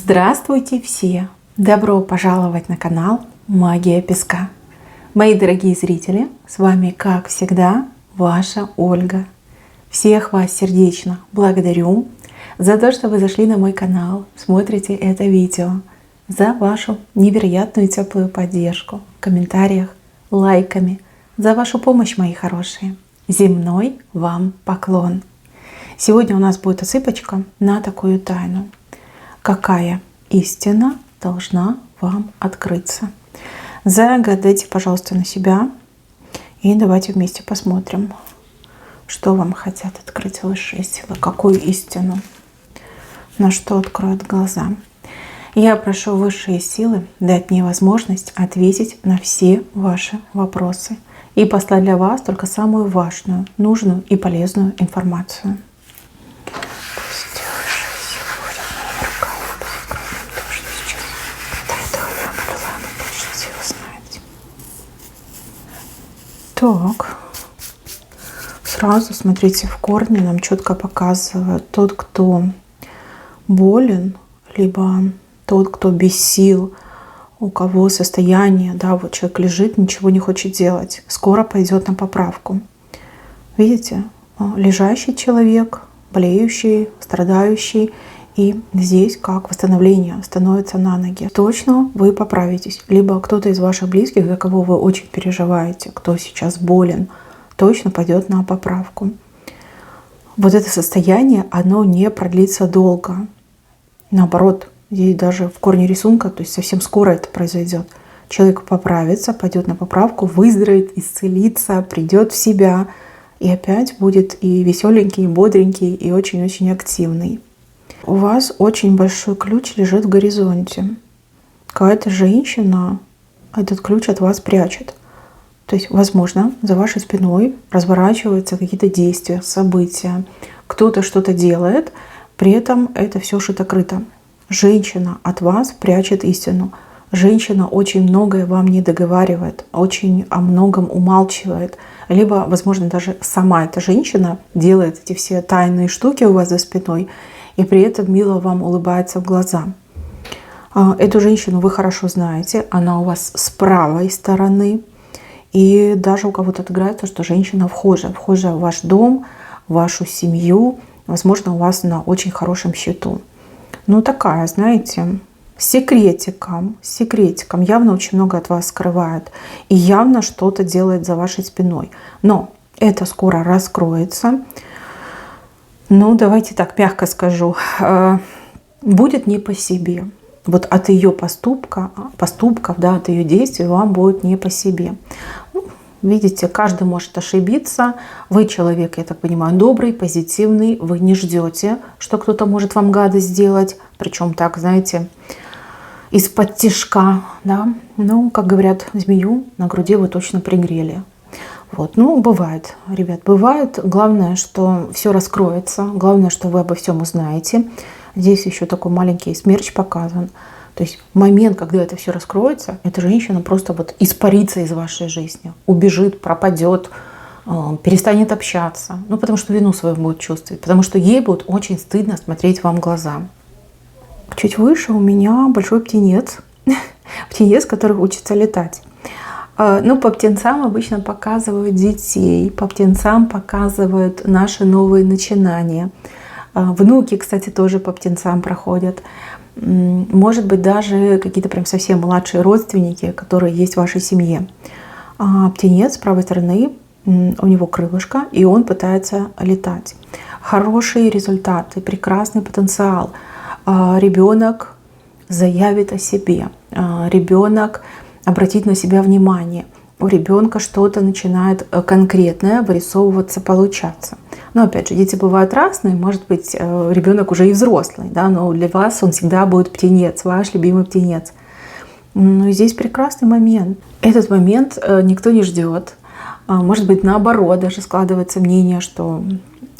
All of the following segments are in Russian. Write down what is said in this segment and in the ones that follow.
Здравствуйте все! Добро пожаловать на канал Магия Песка. Мои дорогие зрители, с вами, как всегда, ваша Ольга. Всех вас сердечно благодарю за то, что вы зашли на мой канал, смотрите это видео, за вашу невероятную теплую поддержку в комментариях, лайками, за вашу помощь, мои хорошие. Земной вам поклон. Сегодня у нас будет отсыпочка на такую тайну. Какая истина должна вам открыться? Загадайте, пожалуйста, на себя. И давайте вместе посмотрим, что вам хотят открыть высшие силы. Какую истину? На что откроют глаза? Я прошу высшие силы дать мне возможность ответить на все ваши вопросы. И послать для вас только самую важную, нужную и полезную информацию. Так, сразу смотрите, в корне нам четко показывают тот, кто болен, либо тот, кто без сил, у кого состояние, да, вот человек лежит, ничего не хочет делать, скоро пойдет на поправку. Видите, лежащий человек, болеющий, страдающий, и здесь как восстановление, становится на ноги. Точно вы поправитесь. Либо кто-то из ваших близких, за кого вы очень переживаете, кто сейчас болен, точно пойдет на поправку. Вот это состояние, оно не продлится долго. Наоборот, здесь даже в корне рисунка, то есть совсем скоро это произойдет. Человек поправится, пойдет на поправку, выздоровеет, исцелится, придет в себя. И опять будет и веселенький, и бодренький, и очень-очень активный. У вас очень большой ключ лежит в горизонте. Какая-то женщина этот ключ от вас прячет. То есть, возможно, за вашей спиной разворачиваются какие-то действия, события. Кто-то что-то делает, при этом это все шито-крыто. Женщина от вас прячет истину. Женщина очень многое вам не договаривает, очень о многом умалчивает. Либо, возможно, даже сама эта женщина делает эти все тайные штуки у вас за спиной, и при этом мило вам улыбается в глаза. Эту женщину вы хорошо знаете, она у вас с правой стороны. И даже у кого-то отыграется, что женщина вхожая в ваш дом, в вашу семью, возможно, у вас на очень хорошем счету. Ну такая, знаете, секретиком, явно очень много от вас скрывает. И явно что-то делает за вашей спиной. Но это скоро раскроется. Ну, давайте так мягко скажу, будет не по себе. Вот от ее поступков, да, от ее действий вам будет не по себе. Ну, видите, каждый может ошибиться. Вы человек, я так понимаю, добрый, позитивный. Вы не ждете, что кто-то может вам гадость сделать. Причем так, знаете, из-под тишка, да. Ну, как говорят, змею на груди вы точно пригрели. Вот, ну, бывает, ребят, бывает. Главное, что все раскроется. Главное, что вы обо всем узнаете. Здесь еще такой маленький смерч показан. То есть момент, когда это все раскроется, эта женщина просто вот испарится из вашей жизни. Убежит, пропадет, перестанет общаться. Ну, потому что вину свою будет чувствовать. Потому что ей будет очень стыдно смотреть вам в глаза. Чуть выше у меня большой птенец. Птенец, который учится летать. Ну, по птенцам обычно показывают детей, по птенцам показывают наши новые начинания. Внуки, кстати, тоже по птенцам проходят. Может быть, даже какие-то прям совсем младшие родственники, которые есть в вашей семье. Птенец с правой стороны, у него крылышко, и он пытается летать. Хорошие результаты, прекрасный потенциал. Ребенок заявит о себе. Ребенок обратить на себя внимание. У ребенка что-то начинает конкретное вырисовываться, получаться. Но опять же, дети бывают разные. Может быть, ребенок уже и взрослый, да, но для вас он всегда будет птенец, ваш любимый птенец. Но здесь прекрасный момент. Этот момент никто не ждет. Может быть, наоборот, даже складывается мнение, что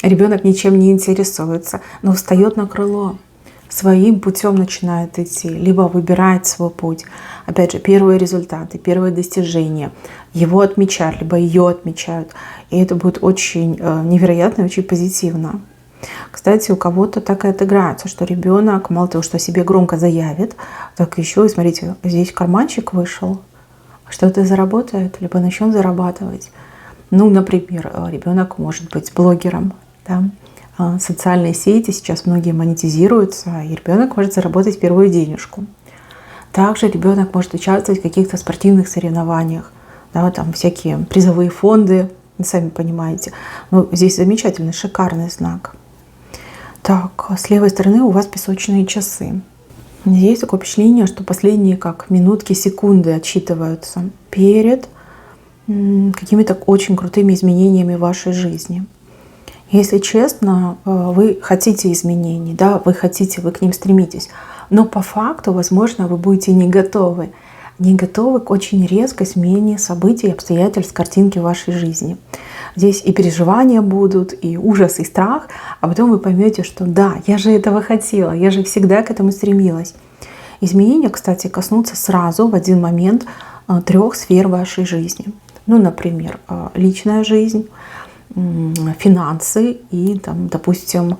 ребенок ничем не интересуется, но встает на крыло. Своим путем начинает идти, либо выбирает свой путь. Опять же, первые результаты, первые достижения. Его отмечают, либо ее отмечают. И это будет очень невероятно, очень позитивно. Кстати, у кого-то так и отыграется, что ребенок мало того, что о себе громко заявит, так еще и, смотрите, здесь карманчик вышел, что-то заработает, либо начнет зарабатывать. Ну, например, ребенок может быть блогером, да? Социальные сети сейчас многие монетизируются, и ребенок может заработать первую денежку. Также ребенок может участвовать в каких-то спортивных соревнованиях, да, там всякие призовые фонды, сами понимаете. Но здесь замечательный, шикарный знак. Так, с левой стороны у вас песочные часы. Здесь такое впечатление, что последние как минутки, секунды отсчитываются перед какими-то очень крутыми изменениями в вашей жизни. Если честно, вы хотите изменений, да, вы к ним стремитесь, но по факту, возможно, вы будете не готовы к очень резкой смене событий, обстоятельств, картинки в вашей жизни. Здесь и переживания будут, и ужас, и страх, а потом вы поймете, что да, я же этого хотела, я же всегда к этому стремилась. Изменения, кстати, коснутся сразу в один момент 3 сфер вашей жизни. Ну, например, личная жизнь, финансы и, там, допустим,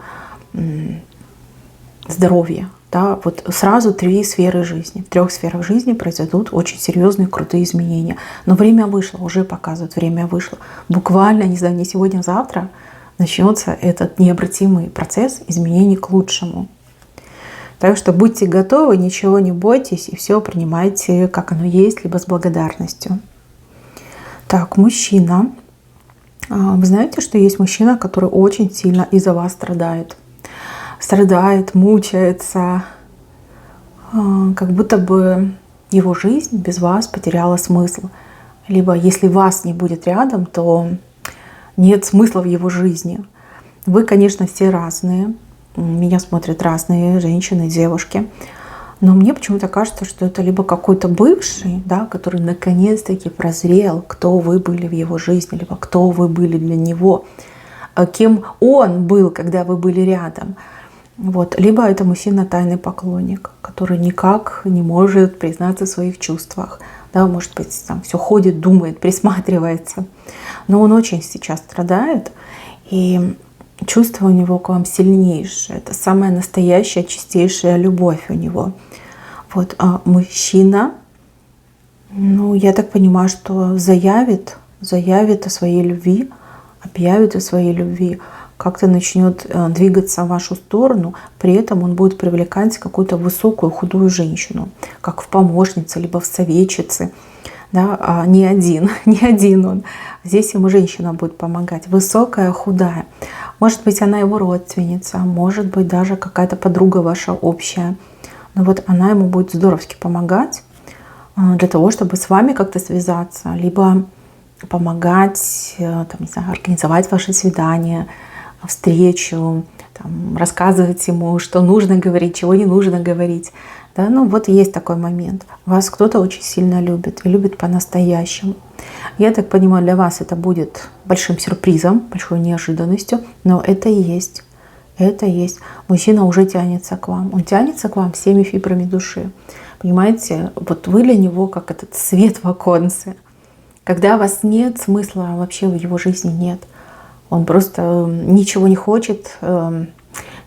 здоровье. Да, вот сразу 3 сферы жизни. В 3 сферах жизни произойдут очень серьезные, крутые изменения. Но время вышло, уже показывают, время вышло. Буквально, не знаю, не сегодня, а завтра начнется этот необратимый процесс изменений к лучшему. Так что будьте готовы, ничего не бойтесь и все принимайте, как оно есть, либо с благодарностью. Так, мужчина. Вы знаете, что есть мужчина, который очень сильно из-за вас страдает. Страдает, мучается, как будто бы его жизнь без вас потеряла смысл. Либо если вас не будет рядом, то нет смысла в его жизни. Вы, конечно, все разные. Меня смотрят разные женщины, девушки. Но мне почему-то кажется, что это либо какой-то бывший, да, который наконец-таки прозрел, кто вы были в его жизни, либо кто вы были для него, кем он был, когда вы были рядом. Вот. Либо это мужчина тайный поклонник, который никак не может признаться в своих чувствах. Да, может быть, там все ходит, думает, присматривается. Но он очень сейчас страдает, и чувство у него к вам сильнейшее. Это самая настоящая, чистейшая любовь у него. Вот. А мужчина, ну, я так понимаю, что заявит о своей любви, объявит о своей любви, как-то начнет двигаться в вашу сторону, при этом он будет привлекать какую-то высокую худую женщину, как в помощнице, либо в советчице. Да, а не один он. Здесь ему женщина будет помогать, высокая, худая. Может быть, она его родственница, может быть, даже какая-то подруга ваша общая. Но вот она ему будет здоровски помогать для того, чтобы с вами как-то связаться, либо помогать, там, не знаю, организовать ваше свидание, встречу, там, рассказывать ему, что нужно говорить, чего не нужно говорить. Да, ну вот есть такой момент. Вас кто-то очень сильно любит и любит по-настоящему. Я так понимаю, для вас это будет большим сюрпризом, большой неожиданностью, но это и есть. Это и есть. Мужчина уже тянется к вам. Он тянется к вам всеми фибрами души. Понимаете, вот вы для него как этот свет в оконце. Когда вас нет, смысла вообще в его жизни нет. Он просто ничего не хочет,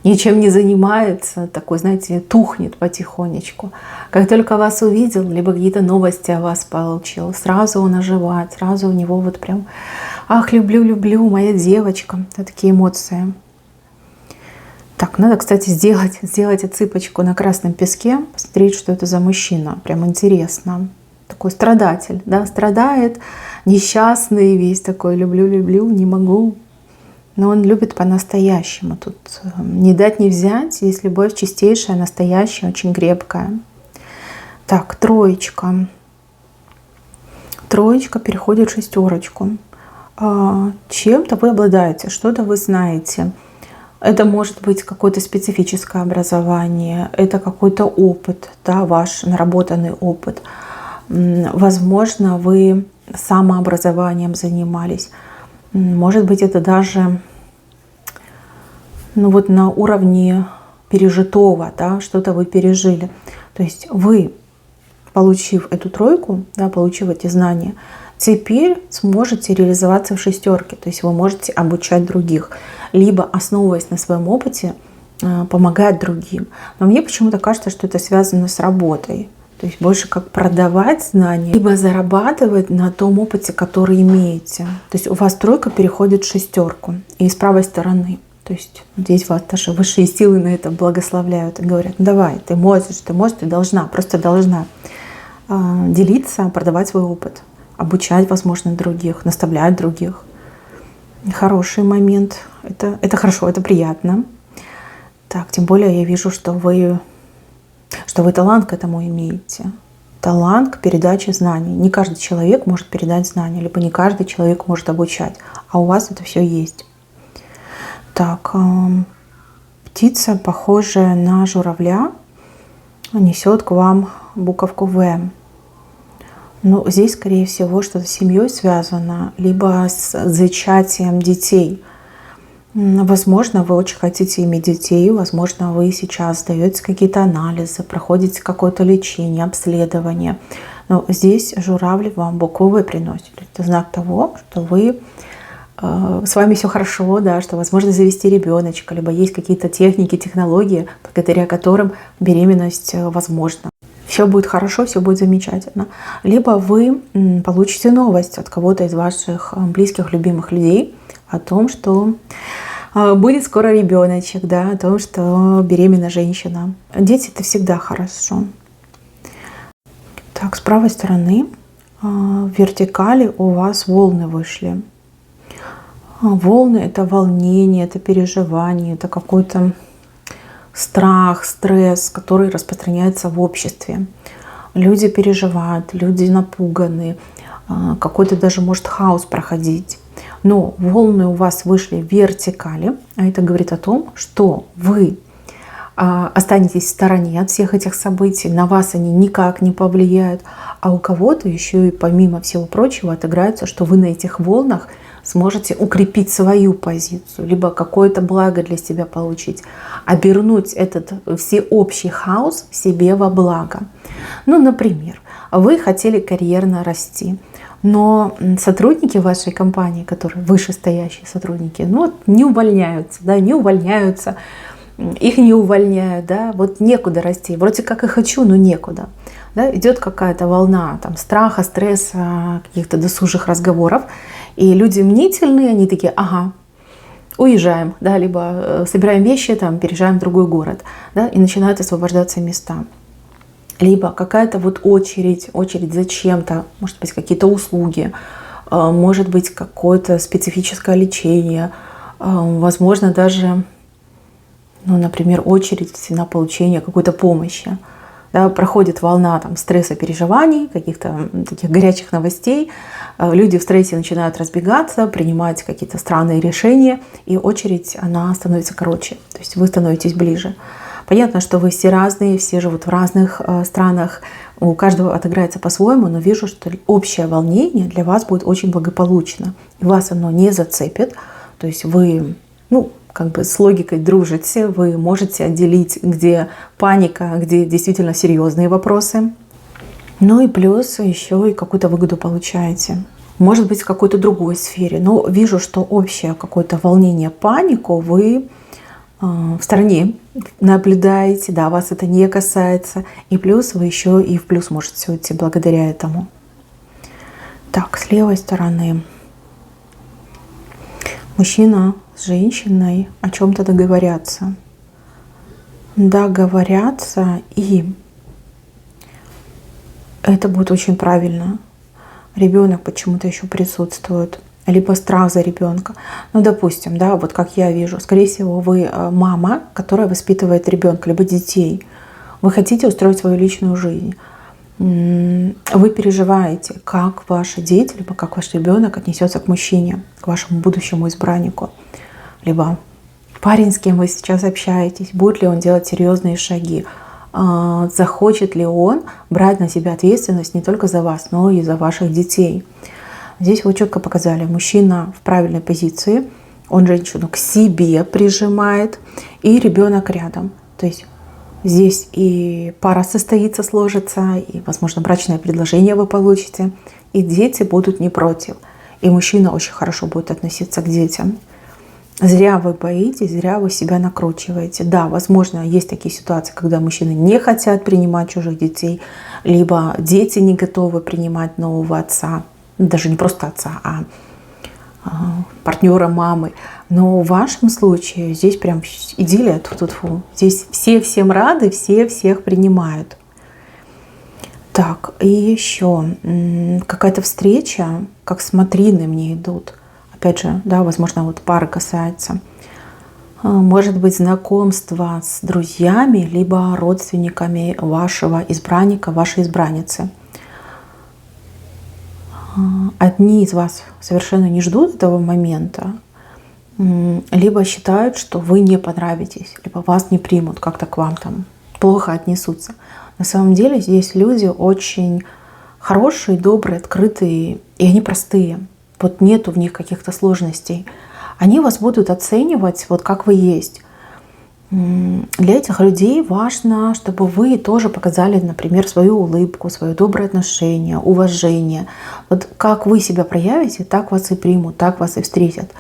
ничем не занимается, такой, знаете, тухнет потихонечку. Как только вас увидел, либо какие-то новости о вас получил, сразу он оживает, сразу у него вот прям, ах, люблю, люблю, моя девочка. Это такие эмоции. Так, надо, кстати, сделать отсыпочку на красном песке, посмотреть, что это за мужчина. Прям интересно. Такой страдатель, да, страдает, несчастный, весь такой, люблю, люблю, не могу. Но он любит по-настоящему. Тут не дать, не взять. Есть любовь чистейшая, настоящая, очень крепкая. Так, троечка. Троечка переходит в шестерочку. Чем-то вы обладаете, что-то вы знаете. Это может быть какое-то специфическое образование, это какой-то опыт, да, ваш наработанный опыт. Возможно, вы самообразованием занимались. Может быть, это даже вот на уровне пережитого, да, что-то вы пережили. То есть вы, получив эту тройку, да, получив эти знания, теперь сможете реализоваться в шестерке, то есть вы можете обучать других, либо, основываясь на своем опыте, помогать другим. Но мне почему-то кажется, что это связано с работой. То есть больше как продавать знания, либо зарабатывать на том опыте, который имеете. То есть у вас тройка переходит в шестерку. И с правой стороны. То есть здесь вас даже высшие силы на это благословляют и говорят: ну давай, ты можешь, ты должна, просто должна делиться, продавать свой опыт, обучать, возможно, других, наставлять других. Хороший момент. Это хорошо, это приятно. Так, тем более я вижу, что вы талант к этому имеете. Талант к передаче знаний. Не каждый человек может передать знания, либо не каждый человек может обучать. А у вас это все есть. Так, птица, похожая на журавля, несет к вам буковку В. Но здесь, скорее всего, что-то с семьей связано, либо с зачатием детей. Возможно, вы очень хотите иметь детей, возможно, вы сейчас сдаете какие-то анализы, проходите какое-то лечение, обследование. Но здесь журавль вам букву В приносит. Это знак того, что с вами все хорошо, да, что возможно завести ребеночка, либо есть какие-то техники, технологии, благодаря которым беременность возможна. Все будет хорошо, все будет замечательно. Либо вы получите новость от кого-то из ваших близких, любимых людей о том, что будет скоро ребеночек, да, о том, что беременна женщина. Дети — это всегда хорошо. Так, с правой стороны в вертикали у вас волны вышли. Волны — это волнение, это переживание, это какой-то страх, стресс, который распространяется в обществе. Люди переживают, люди напуганы, какой-то даже может хаос проходить. Но волны у вас вышли в вертикали, а это говорит о том, что вы останетесь в стороне от всех этих событий, на вас они никак не повлияют, а у кого-то еще и помимо всего прочего отыграется, что вы на этих волнах сможете укрепить свою позицию, либо какое-то благо для себя получить, обернуть этот всеобщий хаос себе во благо. Ну, например, вы хотели карьерно расти, но сотрудники вашей компании, которые вышестоящие сотрудники, не увольняются, да, не увольняются, их не увольняют, да, вот некуда расти. Вроде как и хочу, но некуда. Да, идет какая-то волна там, страха, стресса, каких-то досужих разговоров. И люди мнительные, они такие: ага, уезжаем, да, либо собираем вещи, там, переезжаем в другой город, да, и начинают освобождаться места. Либо какая-то вот очередь за чем-то, может быть, какие-то услуги, может быть, какое-то специфическое лечение, возможно, даже, например, очередь на получение какой-то помощи. Да, проходит волна там, стресса, переживаний, каких-то таких горячих новостей. Люди в стрессе начинают разбегаться, принимать какие-то странные решения, и очередь, она становится короче. То есть вы становитесь ближе. Понятно, что вы все разные, все живут в разных странах, у каждого отыграется по-своему, но вижу, что общее волнение для вас будет очень благополучно. И вас оно не зацепит. То есть вы, с логикой дружите, вы можете отделить, где паника, где действительно серьезные вопросы. Ну и плюс еще и какую-то выгоду получаете. Может быть, в какой-то другой сфере. Но вижу, что общее какое-то волнение, панику вы в стороне наблюдаете, да, вас это не касается. И плюс вы еще и в плюс можете уйти благодаря этому. Так, с левой стороны. Мужчина с женщиной о чем-то договорятся. Договорятся, и это будет очень правильно. Ребенок почему-то еще присутствует. Либо страх за ребенка. Допустим, да, вот как я вижу, скорее всего, вы мама, которая воспитывает ребенка, либо детей. Вы хотите устроить свою личную жизнь. Вы переживаете, как ваши дети, либо как ваш ребенок отнесется к мужчине, к вашему будущему избраннику. Либо парень, с кем вы сейчас общаетесь, будет ли он делать серьезные шаги, захочет ли он брать на себя ответственность не только за вас, но и за ваших детей. Здесь вы четко показали, мужчина в правильной позиции, он женщину к себе прижимает, и ребенок рядом. То есть здесь и пара состоится, сложится, и, возможно, брачное предложение вы получите. и дети будут не против. И мужчина очень хорошо будет относиться к детям. Зря вы боитесь, зря вы себя накручиваете. Да, возможно, есть такие ситуации, когда мужчины не хотят принимать чужих детей, либо дети не готовы принимать нового отца, даже не просто отца, а партнера мамы. Но в вашем случае здесь прям идиллия, тьфу-тьфу-тьфу. Здесь все всем рады, все всех принимают. Так, и еще какая-то встреча, как смотрины мне идут. Опять же, да, возможно, вот пары касается. Может быть, знакомство с друзьями, либо родственниками вашего избранника, вашей избранницы. Одни из вас совершенно не ждут этого момента, либо считают, что вы не понравитесь, либо вас не примут, как-то к вам там плохо отнесутся. На самом деле здесь люди очень хорошие, добрые, открытые, и они простые. Вот нету в них каких-то сложностей. Они вас будут оценивать вот как вы есть. Для этих людей важно, чтобы вы тоже показали, например, свою улыбку, свое доброе отношение, уважение. Вот как вы себя проявите, так вас и примут, так вас и встретят.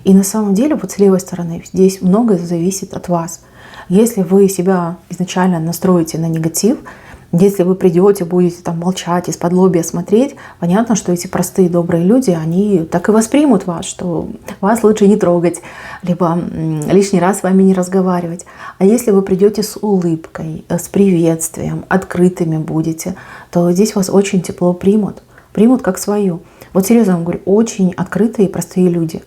И на самом деле вот с левой стороны здесь многое зависит от вас. Если вы себя изначально настроите на негатив, если вы придете, будете там молчать, из-под-лобья смотреть, понятно, что эти простые добрые люди, они так и воспримут вас, что вас лучше не трогать, либо лишний раз с вами не разговаривать. А если вы придете с улыбкой, с приветствием, открытыми будете, то здесь вас очень тепло примут. Примут как свою. Вот серьезно вам говорю, очень открытые и простые люди.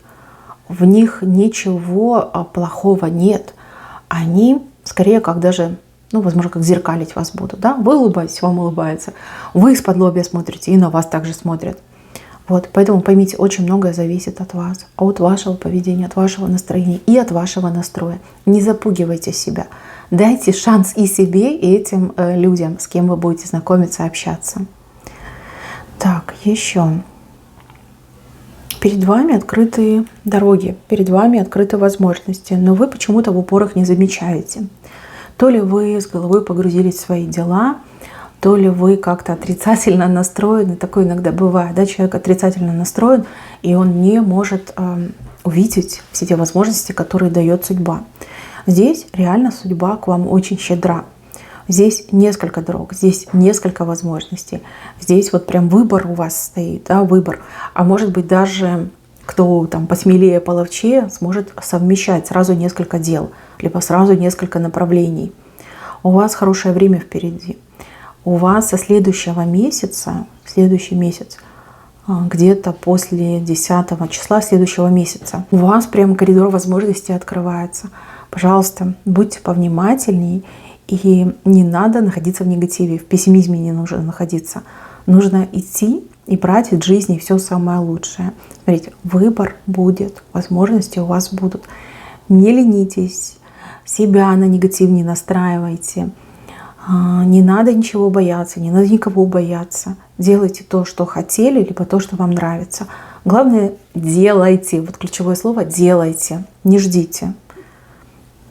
В них ничего плохого нет. Они скорее как даже, возможно, как зеркалить вас будут. Да? Вы улыбаетесь, вам улыбаются. Вы из-под-лобья смотрите, и на вас также смотрят. Вот, поэтому поймите, очень многое зависит от вас, от вашего поведения, от вашего настроения и от вашего настроя. Не запугивайте себя. Дайте шанс и себе, и этим людям, с кем вы будете знакомиться, общаться. Так, еще. Перед вами открытые дороги, перед вами открыты возможности, но вы почему-то в упор их не замечаете. То ли вы с головой погрузились в свои дела, то ли вы как-то отрицательно настроены. Такое иногда бывает, да, человек отрицательно настроен, и он не может увидеть все те возможности, которые дает судьба. Здесь реально судьба к вам очень щедра. Здесь несколько дорог, здесь несколько возможностей. Здесь вот прям выбор у вас стоит, да, выбор. А может быть даже кто там посмелее, половчее, сможет совмещать сразу несколько дел, либо сразу несколько направлений. У вас хорошее время впереди. У вас со следующего месяца, следующий месяц, где-то после 10 числа следующего месяца, у вас прям коридор возможностей открывается. Пожалуйста, будьте повнимательней. И не надо находиться в негативе, в пессимизме не нужно находиться. Нужно идти и брать от жизни все самое лучшее. Смотрите, выбор будет, возможности у вас будут. Не ленитесь, себя на негатив не настраивайте. Не надо ничего бояться, не надо никого бояться. Делайте то, что хотели, либо то, что вам нравится. Главное, делайте. Вот ключевое слово — делайте. Не ждите.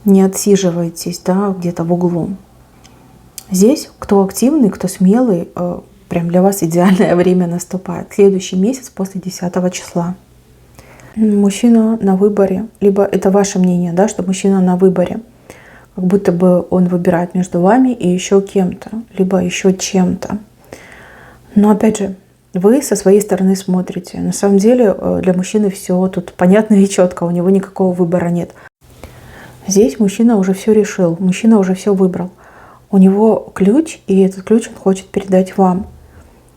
Не отсиживайтесь, да, где-то в углу. Здесь кто активный, кто смелый, прям для вас идеальное время наступает. Следующий месяц после 10 числа. Мужчина на выборе. Либо это ваше мнение, да, что мужчина на выборе. Как будто бы он выбирает между вами и еще кем-то, либо еще чем-то. Но опять же, вы со своей стороны смотрите. На самом деле для мужчины все тут понятно и четко, у него никакого выбора нет. Здесь мужчина уже все решил, мужчина уже все выбрал. У него ключ, и этот ключ он хочет передать вам.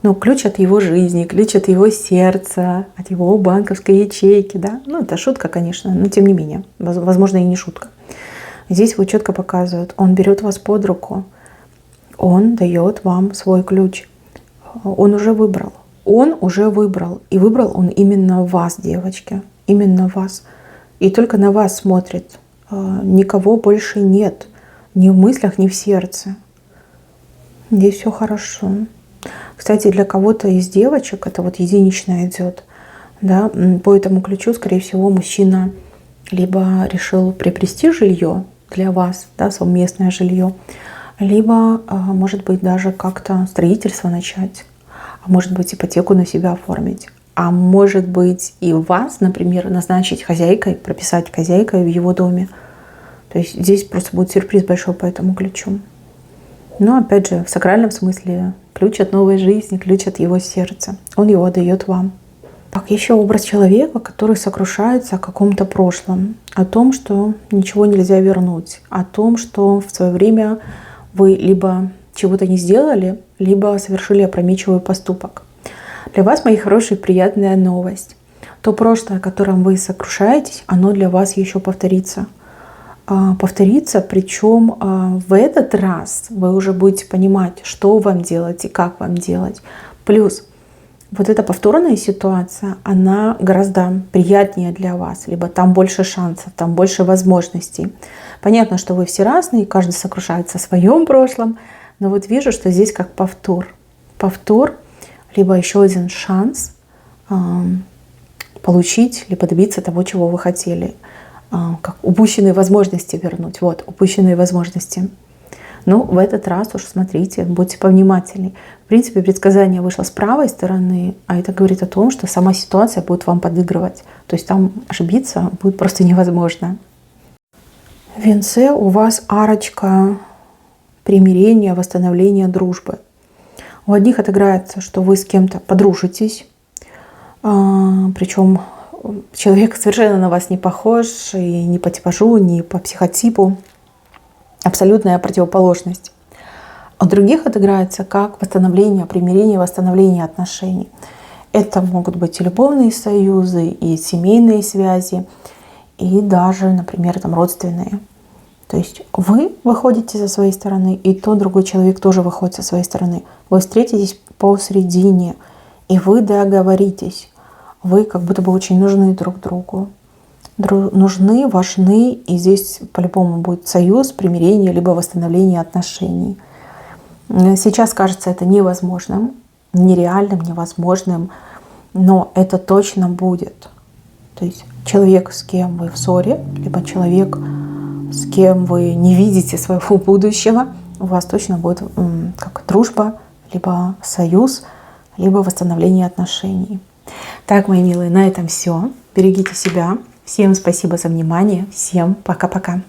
Ну, ключ от его жизни, ключ от его сердца, от его банковской ячейки, да. Ну, это шутка, конечно, но тем не менее, возможно, и не шутка. Здесь его четко показывают, он берет вас под руку, он дает вам свой ключ. Он уже выбрал. Он уже выбрал. И выбрал он именно вас, девочки, именно вас. И только на вас смотрит. Никого больше нет. Ни в мыслях, ни в сердце. Здесь все хорошо. Кстати, для кого-то из девочек это вот единичное идет. Да? По этому ключу, скорее всего, мужчина либо решил приобрести жилье для вас, да, совместное жилье, либо, может быть, даже как-то строительство начать. а может быть ипотеку на себя оформить, а может быть и вас, например, назначить хозяйкой, прописать хозяйкой в его доме. То есть здесь просто будет сюрприз большой по этому ключу. Но опять же, в сакральном смысле ключ от новой жизни, ключ от его сердца. Он его дает вам. Так, еще образ человека, который сокрушается о каком-то прошлом, о том, что ничего нельзя вернуть, о том, что в свое время вы либо чего-то не сделали, либо совершили опрометчивый поступок. Для вас, мои хорошие, приятная новость. То прошлое, о котором вы сокрушаетесь, оно для вас еще повторится. Повторится, причем в этот раз вы уже будете понимать, что вам делать и как вам делать. Плюс вот эта повторная ситуация, она гораздо приятнее для вас, либо там больше шансов, там больше возможностей. Понятно, что вы все разные, каждый сокрушается о своем прошлом, но вот вижу, что здесь как повтор. Повтор, либо еще один шанс получить, либо добиться того, чего вы хотели. Как упущенные возможности вернуть. Вот, упущенные возможности. Но в этот раз уж смотрите, будьте повнимательней. В принципе, предсказание вышло с правой стороны, а это говорит о том, что сама ситуация будет вам подыгрывать. То есть там ошибиться будет просто невозможно. В венце у вас арочка примирения, восстановления дружбы. У одних отыграется, что вы с кем-то подружитесь, причем человек совершенно на вас не похож, и ни по типажу, ни по психотипу. Абсолютная противоположность. У других отыграется как восстановление, примирение, восстановление отношений. Это могут быть и любовные союзы, и семейные связи, и даже, например, там родственные. То есть вы выходите со своей стороны, и тот другой человек тоже выходит со своей стороны. Вы встретитесь посредине, и вы договоритесь. Вы как будто бы очень нужны друг другу. Нужны, важны, и здесь по-любому будет союз, примирение, либо восстановление отношений. Сейчас кажется это невозможным, нереальным, невозможным, но это точно будет. То есть человек, с кем вы в ссоре, либо человек, с кем вы не видите своего будущего, у вас точно будет как дружба, либо союз, либо восстановление отношений. Так, мои милые, на этом все. Берегите себя. Всем спасибо за внимание. Всем пока-пока.